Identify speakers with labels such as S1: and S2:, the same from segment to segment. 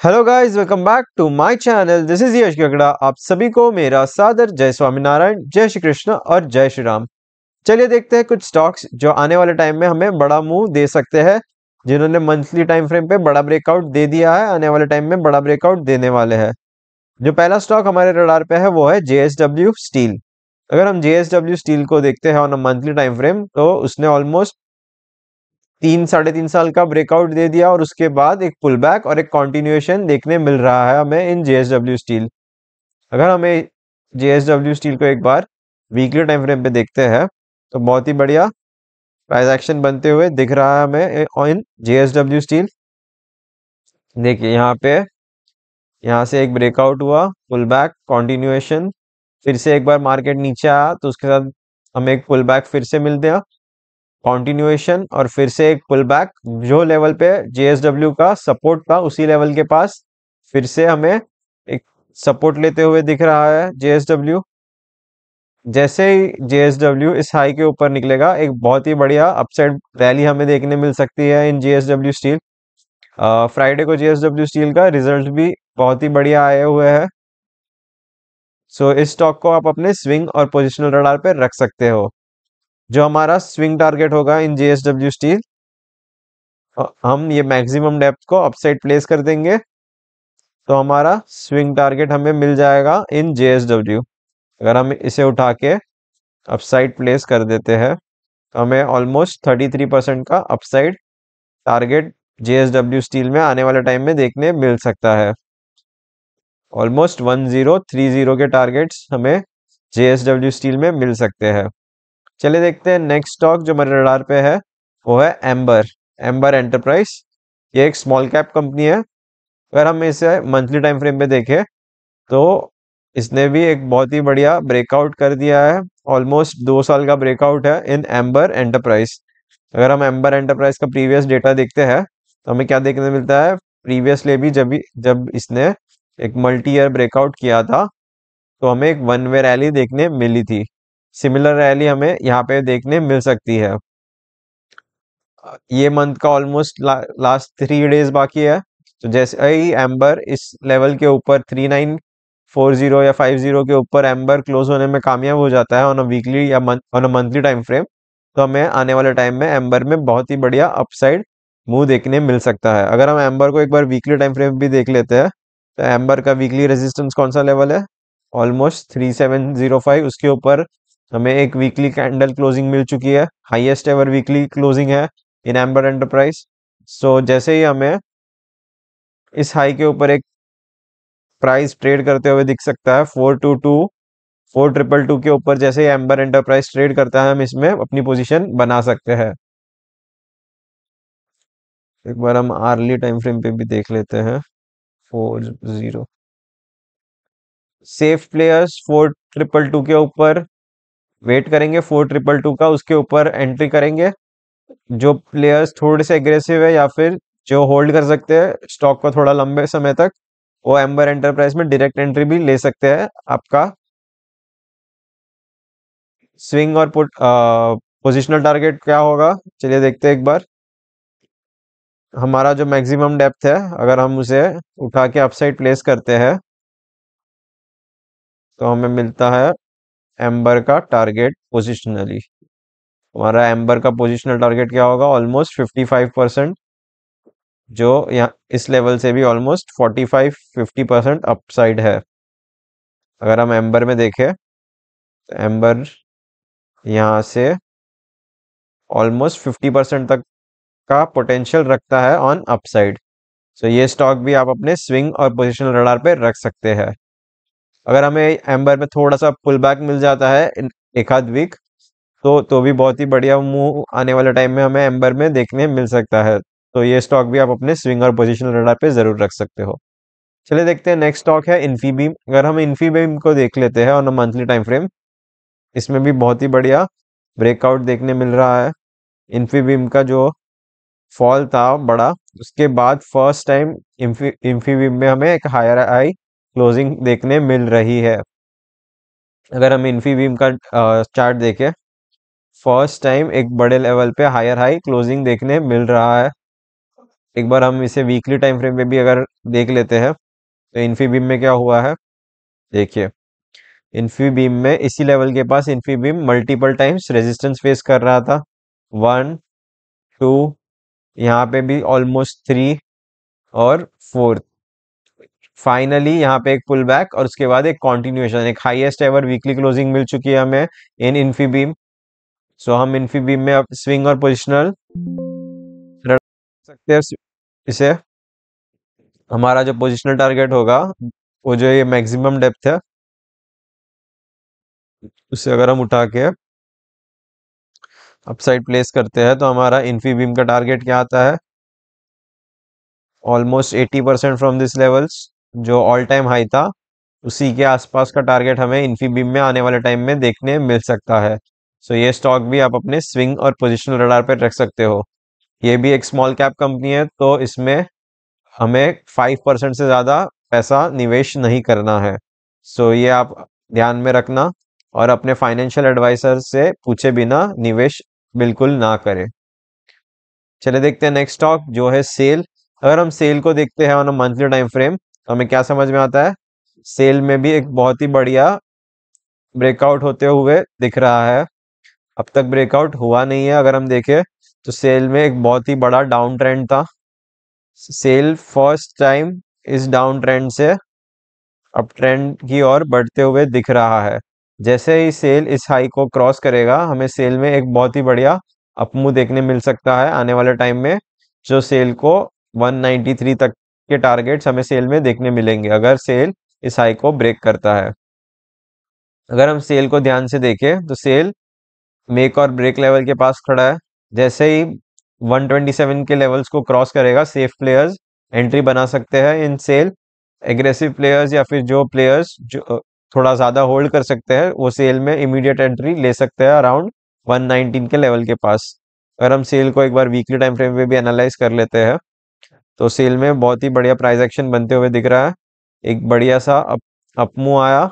S1: Hello guys, welcome back to my channel. This is Yash Gagda. आप सभी को मेरा सादर जय स्वामीनारायण, जय श्री कृष्ण और जय श्री राम। चलिए देखते हैं कुछ स्टॉक्स जो आने वाले टाइम में हमें बड़ा मूव दे सकते हैं, जिन्होंने मंथली टाइम फ्रेम पे बड़ा ब्रेकआउट दे दिया है, आने वाले टाइम में बड़ा ब्रेकआउट देने वाले हैं। जो पहला स्टॉक हमारे रडार पे है वो है जेएसडब्ल्यू स्टील। अगर हम जेएसडब्ल्यू स्टील को देखते हैं on a monthly time frame, तो उसने ऑलमोस्ट 3 साढ़े 3 साल का ब्रेकआउट दे दिया और उसके बाद एक पुल बैक और एक कंटिन्यूएशन देखने मिल रहा है हमें इन जेएसडब्ल्यू स्टील। अगर हमें जेएसडब्ल्यू स्टील को एक बार वीकली टाइम फ्रेम पे देखते हैं, तो बहुत ही बढ़िया प्राइस एक्शन बनते हुए दिख रहा है हमें इन जेएसडब्ल्यू स्टील। देखिए यहाँ पे, यहाँ से एक ब्रेकआउट हुआ, पुल बैक, कंटिन्यूएशन, फिर से एक बार मार्केट नीचे आया तो उसके साथ हमें एक पुल बैक फिर से मिल गया, कंटिन्यूएशन और फिर से एक पुल बैक। जो लेवल पे जेएसडब्ल्यू का सपोर्ट था उसी लेवल के पास फिर से हमें एक सपोर्ट लेते हुए दिख रहा है जेएसडब्ल्यू। जैसे ही जेएसडब्ल्यू इस हाई के ऊपर निकलेगा, एक बहुत ही बढ़िया अपसाइड रैली हमें देखने मिल सकती है इन जेएसडब्ल्यू स्टील। फ्राइडे को जेएसडब्ल्यू स्टील का रिजल्ट भी बहुत ही बढ़िया आए हुए हैं। सो इस स्टॉक को आप अपने स्विंग और पोजिशनल रडार पे रख सकते हो। जो हमारा स्विंग टारगेट होगा इन जेएसडब्ल्यू स्टील, हम ये मैक्सिमम डेप्थ को अपसाइड प्लेस कर देंगे, तो हमारा स्विंग टारगेट हमें मिल जाएगा इन जेएसडब्ल्यू। अगर हम इसे उठा के अपसाइड प्लेस कर देते हैं, तो हमें ऑलमोस्ट 33% का अपसाइड टारगेट जेएसडब्ल्यू स्टील में आने वाले टाइम में देखने मिल सकता है। ऑलमोस्ट 1030 के टारगेट्स हमें जेएसडब्ल्यू स्टील में मिल सकते हैं। चलिए देखते हैं नेक्स्ट स्टॉक जो मेरे रडार पे है, वो है एम्बर। एम्बर एंटरप्राइज, ये एक स्मॉल कैप कंपनी है। अगर हम इसे मंथली टाइम फ्रेम पे देखें, तो इसने भी एक बहुत ही बढ़िया ब्रेकआउट कर दिया है। ऑलमोस्ट 2 साल का ब्रेकआउट है इन एम्बर एंटरप्राइज। अगर हम एम्बर एंटरप्राइज का प्रीवियस डेटा देखते हैं, तो हमें क्या देखने मिलता है, प्रीवियसली भी जब इसने एक मल्टी ईयर ब्रेकआउट किया था, तो हमें एक वन वे रैली देखने मिली थी। सिमिलर रैली हमें यहाँ पे देखने मिल सकती है। ये मंथ का ऑलमोस्ट लास्ट 3 डेज बाकी है, तो जैसे ही एम्बर इस लेवल के ऊपर 3940 या 50 के ऊपर एम्बर क्लोज होने में कामयाब हो जाता है ऑन अ वीकली या on a monthly time frame, तो हमें आने वाले टाइम में एम्बर में बहुत ही बढ़िया अपसाइड मूव देखने मिल सकता है। अगर हम एम्बर को एक बार वीकली टाइम फ्रेम भी देख लेते हैं, तो एम्बर का वीकली रेजिस्टेंस कौन सा लेवल है, ऑलमोस्ट 3705। उसके ऊपर हमें एक वीकली कैंडल क्लोजिंग मिल चुकी है, हाईएस्ट एवर वीकली क्लोजिंग है इन एम्बर एंटरप्राइज। सो जैसे ही हमें इस हाई के ऊपर एक प्राइस ट्रेड करते हुए दिख सकता है 422422 के ऊपर, जैसे ही एम्बर एंटरप्राइज ट्रेड करता है, हम इसमें अपनी पोजीशन बना सकते हैं। एक बार हम आर्ली टाइम फ्रेम पे भी देख लेते हैं। 40 सेफ प्लेयर्स 4222 के ऊपर वेट करेंगे, 4222 का उसके ऊपर एंट्री करेंगे। जो प्लेयर्स थोड़े से एग्रेसिव है या फिर जो होल्ड कर सकते हैं स्टॉक को थोड़ा लंबे समय तक, वो एम्बर एंटरप्राइज में डायरेक्ट एंट्री भी ले सकते हैं। आपका स्विंग और पुट पोजिशनल टारगेट क्या होगा, चलिए देखते हैं एक बार। हमारा जो मैक्सिमम डेप्थ है, अगर हम उसे उठा के अपसाइड प्लेस करते हैं, तो हमें मिलता है एम्बर का टारगेट पोजिशनली। हमारा एम्बर का पोजिशनल टारगेट क्या होगा, ऑलमोस्ट 55%, जो यहाँ इस लेवल से भी ऑलमोस्ट 45-50% अपसाइड है। अगर हम एम्बर में देखें, तो एम्बर यहाँ से ऑलमोस्ट 50% तक का पोटेंशियल रखता है ऑन अपसाइड। सो ये स्टॉक भी आप अपने स्विंग और पोजिशनल रडार पे रख सकते हैं। अगर हमें एम्बर में थोड़ा सा पुल बैक मिल जाता है एक आध वीक, तो भी बहुत ही बढ़िया मूव आने वाले टाइम में हमें एम्बर में देखने मिल सकता है। तो ये स्टॉक भी आप अपने स्विंग और पोजिशनल रडार पे जरूर रख सकते हो। चलिए देखते हैं नेक्स्ट स्टॉक है इन्फीबीम। अगर हम इन्फीबीम को देख लेते हैं on a monthly time frame, इसमें भी बहुत ही बढ़िया ब्रेकआउट देखने मिल रहा है। इन्फीबीम का जो फॉल था बड़ा, उसके बाद फर्स्ट टाइम इन्फीबीम में हमें एक हायर हाई क्लोजिंग देखने मिल रही है। अगर हम इन्फीबीम का चार्ट देखें, फर्स्ट टाइम एक बड़े लेवल पे हायर हाई क्लोजिंग देखने मिल रहा है। एक बार हम इसे वीकली टाइम फ्रेम पे भी अगर देख लेते हैं तो इन्फीबीम में क्या हुआ है, देखिए इन्फीबीम में इसी लेवल के पास Infibeam multiple times resistance face कर रहा था, 1, 2, यहाँ पे भी ऑलमोस्ट 3 और 4। फाइनली यहाँ पे एक पुल बैक और उसके बाद एक कंटिन्यूएशन, एक हाईएस्ट एवर वीकली क्लोजिंग मिल चुकी है हमें इन इन्फीबीम। सो हम इन्फीबीम में अब स्विंग और पोजिशनल रख सकते हैं इसे। हमारा जो पोजिशनल टारगेट होगा, वो जो ये मैक्सिमम डेप्थ है, उसे अगर हम उठा के अपसाइड प्लेस करते हैं तो हमारा इन्फीबीम का टारगेट क्या आता है, ऑलमोस्ट 80% फ्रॉम दिस लेवल्स, जो ऑल टाइम हाई था उसी के आसपास का टारगेट हमें इन्फीबीम में आने वाले टाइम में देखने मिल सकता है। सो ये स्टॉक भी आप अपने स्विंग और पोजिशनल रडार पर रख सकते हो। ये भी एक स्मॉल कैप कंपनी है, तो इसमें हमें 5% से ज़्यादा पैसा निवेश नहीं करना है। सो ये आप ध्यान में रखना और अपने फाइनेंशियल एडवाइजर से पूछे बिना निवेश बिल्कुल ना करें। चले देखते हैं नेक्स्ट स्टॉक जो है सेल। अगर हम सेल को देखते हैं on a monthly time frame तो हमें क्या समझ में आता है, सेल में भी एक बहुत ही बढ़िया ब्रेकआउट होते हुए दिख रहा है। अब तक ब्रेकआउट हुआ नहीं है, अगर हम देखें तो सेल में एक बहुत ही बड़ा डाउन ट्रेंड था। सेल फर्स्ट टाइम इस डाउन ट्रेंड से अप ट्रेंड की ओर बढ़ते हुए दिख रहा है। जैसे ही सेल इस हाई को क्रॉस करेगा हमें सेल में एक बहुत ही बढ़िया अपमूव देखने मिल सकता है आने वाले टाइम में, जो सेल को 193 तक के टारगेट्स हमें सेल में देखने मिलेंगे अगर सेल इस हाई को ब्रेक करता है। अगर हम सेल को ध्यान से देखें तो सेल मेक और ब्रेक लेवल के पास खड़ा है। जैसे ही 127 के लेवल्स को क्रॉस करेगा सेफ प्लेयर्स एंट्री बना सकते हैं इन सेल। एग्रेसिव प्लेयर्स या फिर जो प्लेयर्स जो थोड़ा ज़्यादा होल्ड कर सकते हैं वो सेल में इमीडिएट एंट्री ले सकते हैं अराउंड 119 के लेवल के पास। अगर हम सेल को एक बार वीकली टाइम फ्रेम पे भी एनालाइज कर लेते हैं तो सेल में बहुत ही बढ़िया प्राइस एक्शन बनते हुए दिख रहा है। एक बढ़िया सा अपमूव आया,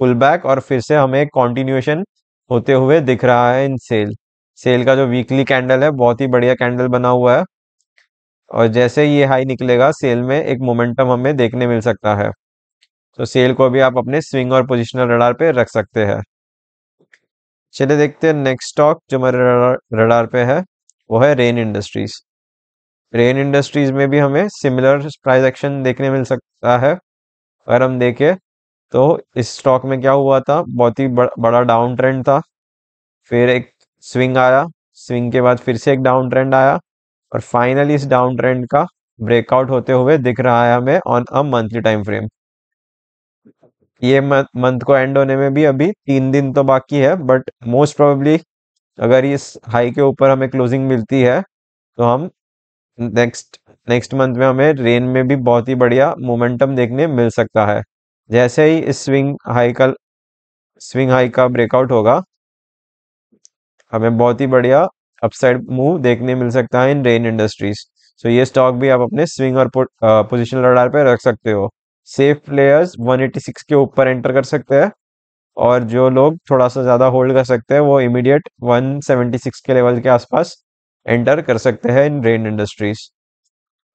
S1: पुल बैक और फिर से हमें कंटिन्यूएशन होते हुए दिख रहा है इन सेल। सेल का जो वीकली कैंडल है बहुत ही बढ़िया कैंडल बना हुआ है और जैसे ही ये हाई निकलेगा सेल में एक मोमेंटम हमें देखने मिल सकता है। तो सेल को भी आप अपने स्विंग और पोजिशनल रडार पे रख सकते हैं। चलिए देखते हैं नेक्स्ट स्टॉक जो हमारे रडार पे है, वो है रेन इंडस्ट्रीज। रेन इंडस्ट्रीज में भी हमें सिमिलर प्राइस एक्शन देखने मिल सकता है। अगर हम देखें तो इस स्टॉक में क्या हुआ था, बहुत ही बड़ा डाउन ट्रेंड था, फिर एक स्विंग आया, स्विंग के बाद फिर से एक डाउन ट्रेंड आया और फाइनली इस डाउन ट्रेंड का ब्रेकआउट होते हुए दिख रहा है हमें on a monthly time frame. ये मंथ को एंड होने में भी अभी 3 दिन तो बाकी है, बट मोस्ट प्रोबेबली अगर इस हाई के ऊपर हमें क्लोजिंग मिलती है तो हम नेक्स्ट नेक्स्ट मंथ में हमें रेन में भी बहुत ही बढ़िया मोमेंटम देखने मिल सकता है। जैसे ही इस स्विंग हाई का ब्रेकआउट होगा हमें बहुत ही बढ़िया अपसाइड मूव देखने मिल सकता है इन रेन इंडस्ट्रीज। सो ये स्टॉक भी आप अपने स्विंग और पोजिशनल रडार पे रख सकते हो। सेफ प्लेयर्स 186 के ऊपर एंटर कर सकते हैं और जो लोग थोड़ा सा ज़्यादा होल्ड कर सकते हैं वो इमीडिएट 176 के लेवल के आसपास एंटर कर सकते हैं इन रेन इंडस्ट्रीज।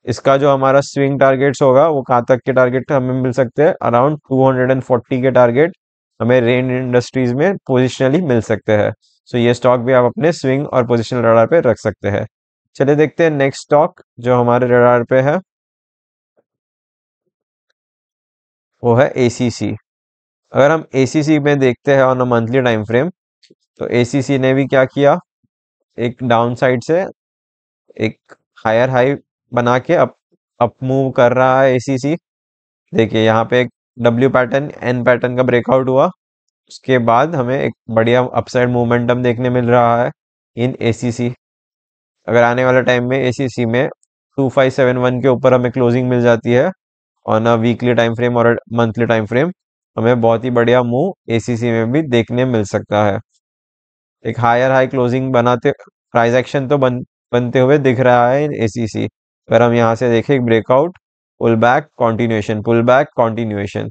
S1: इसका जो हमारा स्विंग टारगेट्स होगा वो कहाँ तक के टारगेट हमें मिल सकते हैं, अराउंड 240 के टारगेट हमें रेन इंडस्ट्रीज में पोजिशनली मिल सकते हैं। सो ये स्टॉक भी आप अपने स्विंग और पोजिशनल रडार पे रख सकते हैं। चलिए देखते हैं नेक्स्ट स्टॉक जो हमारे रडार पे है, वो है एसीसी। अगर हम एसीसी में देखते हैं on a monthly time frame तो एसीसी ने भी क्या किया, एक डाउन साइड से एक हायर हाई बना के अप मूव कर रहा है एसीसी। देखिए यहाँ पे एक डब्ल्यू पैटर्न एन पैटर्न का ब्रेकआउट हुआ, उसके बाद हमें एक बढ़िया अपसाइड मोमेंटम देखने मिल रहा है इन एसीसी। अगर आने वाले टाइम में एसीसी में 2571 के ऊपर हमें क्लोजिंग मिल जाती है on a weekly time frame और मंथली टाइम फ्रेम, हमें बहुत ही बढ़िया मूव एसीसी में भी देखने मिल सकता है। एक हायर हाई क्लोजिंग बनाते प्राइस एक्शन तो बनते हुए दिख रहा है इन एसीसी। अगर हम यहाँ से देखें breakout, pull back continuation,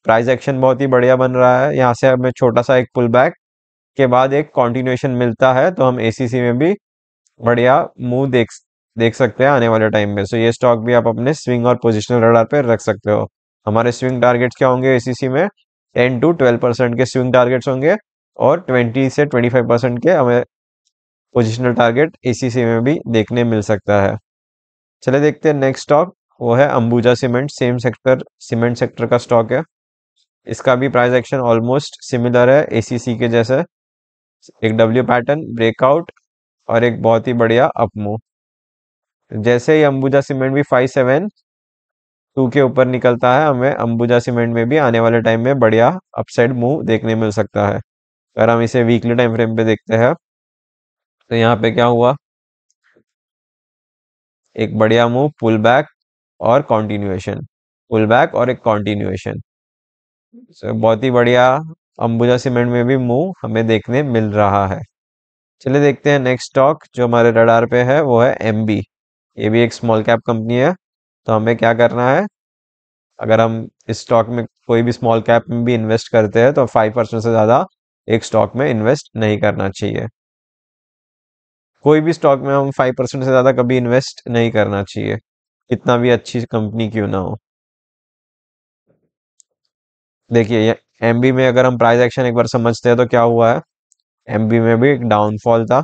S1: price action बहुत ही बढ़िया बन रहा है। यहाँ से हमें छोटा सा एक पुल बैक के बाद एक कॉन्टिन्यूएशन मिलता है तो हम एसीसी में भी बढ़िया मूव देख सकते हैं आने वाले टाइम में। सो ये स्टॉक भी आप अपने स्विंग और पोजिशनल रडार पे रख सकते हो। हमारे स्विंग टारगेट्स क्या होंगे एसीसी में? 10 to 12% के स्विंग टारगेट्स होंगे और 20 से 25% के हमें पोजिशनल टारगेट एसीसी में भी देखने मिल सकता है। चले देखते हैं नेक्स्ट स्टॉक, वो है Ambuja cement. Same sector, cement sector का स्टॉक है। इसका भी प्राइस एक्शन ऑलमोस्ट सिमिलर है एसीसी के जैसे। एक डब्ल्यू पैटर्न ब्रेकआउट और एक बहुत ही बढ़िया अप मूव। जैसे ही अंबुजा सीमेंट भी 572 के ऊपर निकलता है, हमें अंबुजा सीमेंट में भी आने वाले टाइम में बढ़िया अपसाइड मूव देखने मिल सकता है। अगर हम इसे वीकली टाइम फ्रेम पे देखते हैं तो यहाँ पे क्या हुआ, एक बढ़िया मूव, पुल बैक और कंटिन्यूएशन, पुल बैक और एक कंटिन्यूएशन। बहुत ही बढ़िया अंबुजा सीमेंट में भी मूव हमें देखने मिल रहा है। चलिए देखते हैं नेक्स्ट स्टॉक जो हमारे रडार पे है, वो है एमबी। ये भी एक स्मॉल कैप कंपनी है। तो हमें क्या करना है, अगर हम इस स्टॉक में कोई भी स्मॉल कैप में भी इन्वेस्ट करते हैं तो 5% से ज़्यादा एक स्टॉक में इन्वेस्ट नहीं करना चाहिए। कोई भी स्टॉक में हम 5% से ज़्यादा कभी इन्वेस्ट नहीं करना चाहिए, कितना भी अच्छी कंपनी क्यों ना हो। देखिए ये एमबी में अगर हम प्राइस एक्शन एक बार समझते हैं तो क्या हुआ है, एमबी में भी एक डाउनफॉल था।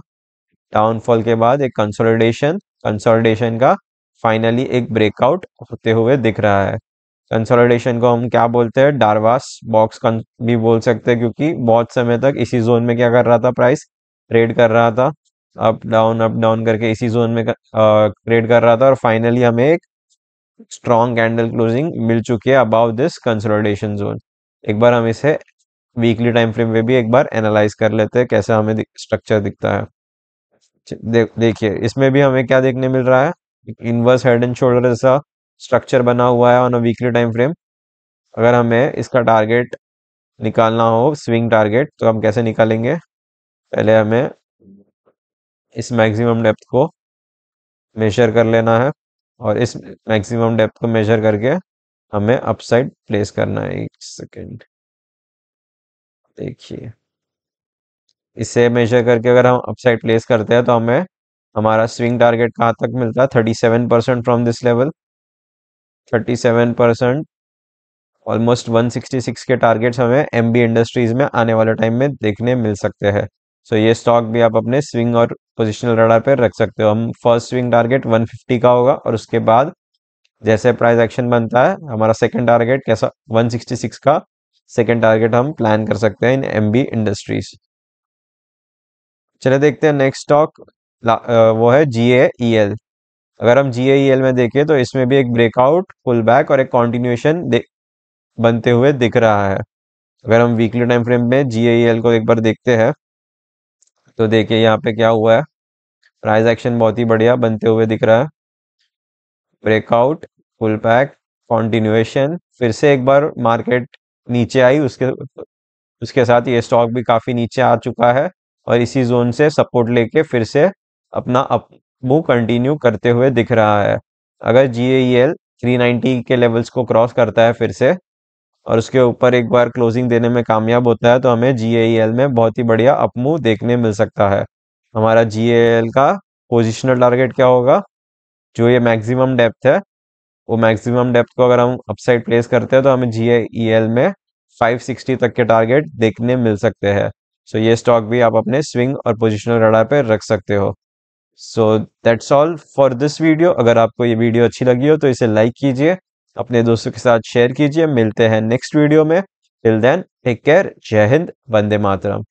S1: डाउनफॉल के बाद एक कंसोलिडेशन, कंसोलिडेशन का फाइनली एक ब्रेकआउट होते हुए दिख रहा है। कंसोलिडेशन को हम क्या बोलते हैं, डारवास बॉक्स भी बोल सकते हैं, क्योंकि बहुत समय तक इसी जोन में क्या कर रहा था, प्राइस ट्रेड कर रहा था, अप डाउन करके इसी जोन में ट्रेड कर रहा था। और फाइनली हमें एक स्ट्रॉन्ग कैंडल क्लोजिंग मिल चुकी है अबाउ दिस कंसोलिडेशन जोन। एक बार हम इसे वीकली टाइम फ्रेम में भी एक बार एनालाइज कर लेते हैं कैसा हमें स्ट्रक्चर दिखता है। देखिए इसमें भी हमें क्या देखने मिल रहा है, इनवर्स हेड एंड शोल्डर जैसा स्ट्रक्चर बना हुआ है on a weekly time frame. अगर हमें इसका टारगेट निकालना हो, स्विंग टारगेट, तो हम कैसे निकालेंगे? पहले हमें इस मैक्सिमम डेप्थ को मेजर कर लेना है और इस मैक्सिमम डेप्थ को मेजर करके हमें अपसाइड प्लेस करना है। एक सेकेंड, देखिए इसे मेजर करके अगर हम अपसाइड प्लेस करते हैं तो हमें हमारा स्विंग टारगेट कहाँ तक मिलता है, 37% फ्रॉम दिस लेवल। 37%, ऑलमोस्ट 166 के टारगेट्स हमें एमबी इंडस्ट्रीज में आने वाले टाइम में देखने मिल सकते हैं। सो ये स्टॉक भी आप अपने स्विंग और पोजिशनल रडार पे रख सकते हो। हम फर्स्ट स्विंग टारगेट 150 का होगा और उसके बाद जैसे प्राइस एक्शन बनता है, हमारा सेकंड टारगेट कैसा, 166 का सेकंड टारगेट हम प्लान कर सकते हैं इन एमबी इंडस्ट्रीज। चले देखते हैं नेक्स्ट स्टॉक, वो है GAEL। अगर हम GAEL में देखें तो इसमें भी एक ब्रेकआउट, पुल बैक और एक कॉन्टिन्यूएशन बनते हुए दिख रहा है। अगर हम वीकली टाइम फ्रेम में GAEL को एक बार देखते हैं तो देखिए यहाँ पे क्या हुआ है, प्राइस एक्शन बहुत ही बढ़िया बनते हुए दिख रहा है। ब्रेकआउट, पुल बैक, कॉन्टिन्यूएशन, फिर से एक बार मार्केट नीचे आई, उसके उसके साथ ये स्टॉक भी काफी नीचे आ चुका है और इसी जोन से सपोर्ट लेके फिर से अपना अप मूव कंटिन्यू करते हुए दिख रहा है। अगर GAEL 390 के लेवल्स को क्रॉस करता है फिर से और उसके ऊपर एक बार क्लोजिंग देने में कामयाब होता है तो हमें GAEL में बहुत ही बढ़िया अप मूव देखने मिल सकता है। हमारा GAEL का पोजिशनल टारगेट क्या होगा, जो ये मैक्सिमम डेप्थ है, वो मैक्सिमम डेप्थ को अगर हम अपसाइड प्लेस करते हैं तो हमें GAEL में 560 तक के टारगेट देखने मिल सकते हैं। सो ये स्टॉक भी आप अपने स्विंग और पोजिशनल रडार पे रख सकते हो। So that's all for this video. अगर आपको ये वीडियो अच्छी लगी हो तो इसे लाइक कीजिए, अपने दोस्तों के साथ शेयर कीजिए। मिलते हैं नेक्स्ट वीडियो में। टिल देन टेक केयर, जय हिंद, वंदे मातरम।